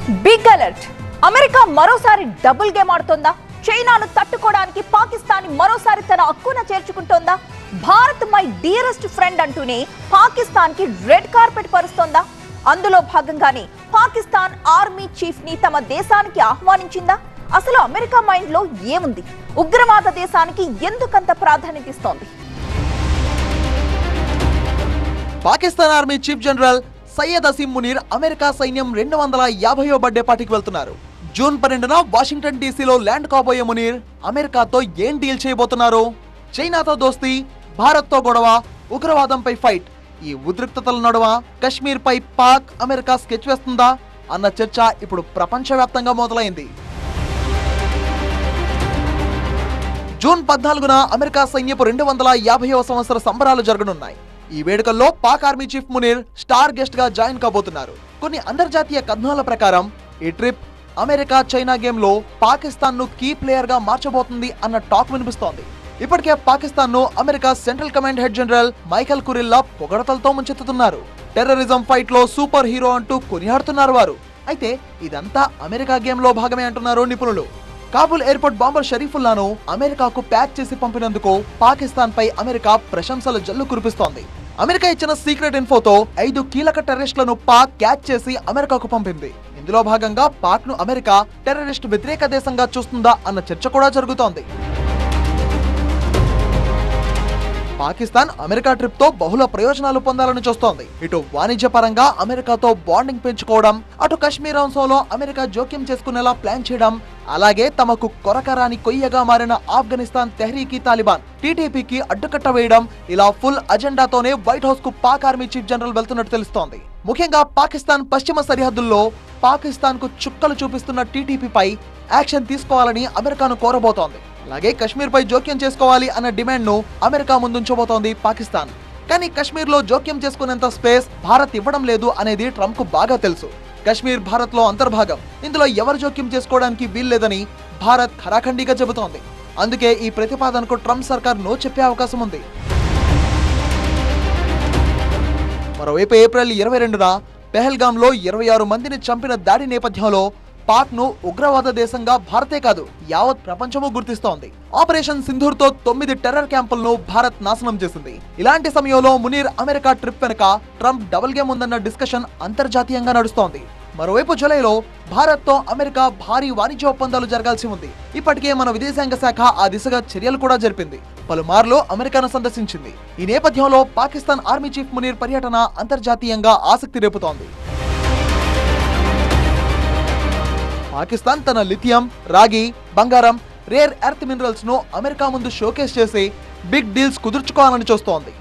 Big alert. America మరోసారి double game ఆడుతోందా? చైనాను తట్టుకోవడానికి పాకిస్తాన్ మరోసారి తన హక్కున చేర్చుకుంటోందా? భారత్ మై డియరెస్ట్ ఫ్రెండ్ అంటూనే పాకిస్తాన్ కి రెడ్ కార్పెట్ పరుస్తోందా? అందులో భాగంగానే పాకిస్తాన్ ఆర్మీ చీఫ్ ని తమ దేశానికి ఆహ్వానించిందా? అసలు అమెరికా మైండ్ లో ఏముంది? ఉగ్రవాద దేశానికి ఎందుకంత ప్రాధాన్యత ఇస్తోంది? Pakistan army chief general Syed Asim Munir America సైన్యం 250వ బర్త్డే పార్టీకి వెళ్తున్నారు. జూన్ 12న వాషింగ్టన్ డీసీలో ల్యాండ్ కాబోయే మునీర్ అమెరికాతో ఏం డీల్ చేయబోతున్నారు? చైనాతో దోస్తీ, భారత్తో గొడవ, ఉగ్రవాదంపై ఫైట్, ఈ ఉద్రిక్తతల నడుమ కశ్మీర్ పై పాక్ అమెరికా స్కెచ్ వేస్తుందా అన్న చర్చ ఇప్పుడు ప్రపంచవ్యాప్తంగా మొదలైంది. జూన్ 14న అమెరికా సైన్యపు 250వ సంవత్సర సంబరాలు జరగనున్నాయి. ఈ వేడుకల్లో Pak army chief Munir star guest గా జాయిన్ కాబోతున్నారు. కొన్ని అంతర్జాతీయ కథనాల ప్రకారం ఈ ట్రిప్ అమెరికా చైనా గేమ్ లో పాకిస్తాన్ ను కీ ప్లేయర్ గా మార్చబోతుంది అన్న టాక్ వినిపిస్తోంది. ఇప్పటికే పాకిస్తాన్ ను America Central Command head General Michael Kurilla పొగడతలతో ముంచెత్తుతున్నారు. టెర్రరిజం ఫైట్ లో సూపర్ హీరో అంటూ కొనియాడుతున్నారు వారు. అయితే ఇదంతా అమెరికా గేమ్ లో భాగమే అంటున్నారు నిపుణులు. కాబూల్ ఎయిర్పోర్ట్ బాంబర్ షరీఫుల్లాను అమెరికాకు ప్యాక్ చేసి పంపినందుకు పాకిస్తాన్ పై అమెరికా ప్రశంసల జల్లు కురిపిస్తోంది. అమెరికా ఇచ్చిన సీక్రెట్ ఇన్ఫోతో 5 కీలక టెర్రరిస్టులను పాక్ క్యాచ్ చేసి అమెరికాకు పంపింది. ఇందులో భాగంగా పాక్ ను అమెరికా టెర్రరిస్ట్ వ్యతిరేక దేశంగా చూస్తుందా అన్న చర్చ కూడా జరుగుతోంది. పాకిస్తాన్ అమెరికా ట్రిప్ తో బహుళ ప్రయోజనాలు పొందాలని చూస్తోంది. ఇటు వాణిజ్య పరంగా అమెరికాతో బాండింగ్ పెంచుకోవడం, అటు కశ్మీర్ అంశంలో అమెరికా జోక్యం చేసుకునేలా ప్లాన్ చేయడం, అలాగే తమకు కొరకరాని కొయ్యగా మారిన ఆఫ్ఘనిస్తాన్ తెహ్రీకి తాలిబాన్ టీటీపీకి అడ్డుకట్ట వేయడం, ఇలా ఫుల్ అజెండాతోనే వైట్ హౌస్ కు పాక్ ఆర్మీ చీఫ్ జనరల్ వెళ్తున్నట్టు తెలుస్తోంది. ముఖ్యంగా పాకిస్తాన్ పశ్చిమ సరిహద్దుల్లో పాకిస్తాన్ కు చుక్కలు చూపిస్తున్న టీటీపీపై యాక్షన్ తీసుకోవాలని అమెరికాను కోరబోతోంది. అలాగే కశ్మీర్ పై జోక్యం చేసుకోవాలి అన్న డిమాండ్ ను అమెరికా ముందుంచబోతోంది పాకిస్తాన్. కానీ కశ్మీర్ లో జోక్యం చేసుకునేంత స్పేస్ భారత్ ఇవ్వడం లేదు అనేది ట్రంప్ కు బాగా తెలుసు. కశ్మీర్ భారత్ లో అంతర్భాగం, ఇందులో ఎవరు జోక్యం చేసుకోవడానికి వీల్లేదని భారత్ ఖరాఖండిగా చెబుతోంది. అందుకే ఈ ప్రతిపాదనకు ట్రంప్ సర్కార్ నో చెప్పే అవకాశం ఉంది. మరోవైపు ఏప్రిల్ 22న పెహల్గామ్ లో 26 మందిని చంపిన దాడి నేపథ్యంలో పాక్ ను ఉగ్రవాద దేశంగా భారతే కాదు యావత్ ప్రపంచము గుర్తిస్తోంది. ఆపరేషన్ సింధూర్ తో 9 టెర్రర్ క్యాంపులను భారత్ నాశనం చేసింది. ఇలాంటి సమయంలో మునీర్ అమెరికా ట్రిప్ వెనుక ట్రంప్ డబుల్ గేమ్ ఉందన్న డిస్కషన్ అంతర్జాతీయంగా నడుస్తోంది. మరోవైపు జూలైలో భారత్ తో అమెరికా భారీ వాణిజ్య ఒప్పందాలు జరగాల్సి ఉంది. ఇప్పటికే మన విదేశాంగ శాఖ ఆ దిశగా చర్యలు కూడా జరిపింది. పలుమార్లు అమెరికాను సందర్శించింది. ఈ నేపథ్యంలో పాకిస్తాన్ ఆర్మీ చీఫ్ మునీర్ పర్యటన అంతర్జాతీయంగా ఆసక్తి రేపుతోంది. పాకిస్తాన్ తన లిథియం, రాగి, బంగారం, రేర్ ఎర్త్ మినరల్స్ ను అమెరికా ముందు షోకేస్ చేసి బిగ్ డీల్స్ కుదుర్చుకోవాలని చూస్తోంది.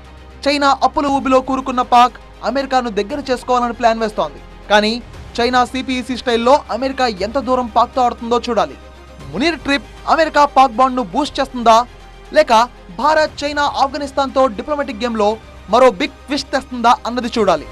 చైనా అప్పుల ఊబిలో కూరుకున్న పాక్ అమెరికాను దగ్గర చేసుకోవాలని ప్లాన్ వేస్తోంది. కానీ చైనా సిపిఈసి స్టైల్లో అమెరికా ఎంత దూరం పాక్తో ఆడుతుందో చూడాలి. Munir trip America Pak bond ను బూస్ట్ చేస్తుందా, లేక భారత్, చైనా, ఆఫ్ఘనిస్తాన్ తో డిప్లొమాటిక్ గేమ్ లో మరో బిగ్ ట్విస్ట్ తెస్తుందా అన్నది చూడాలి.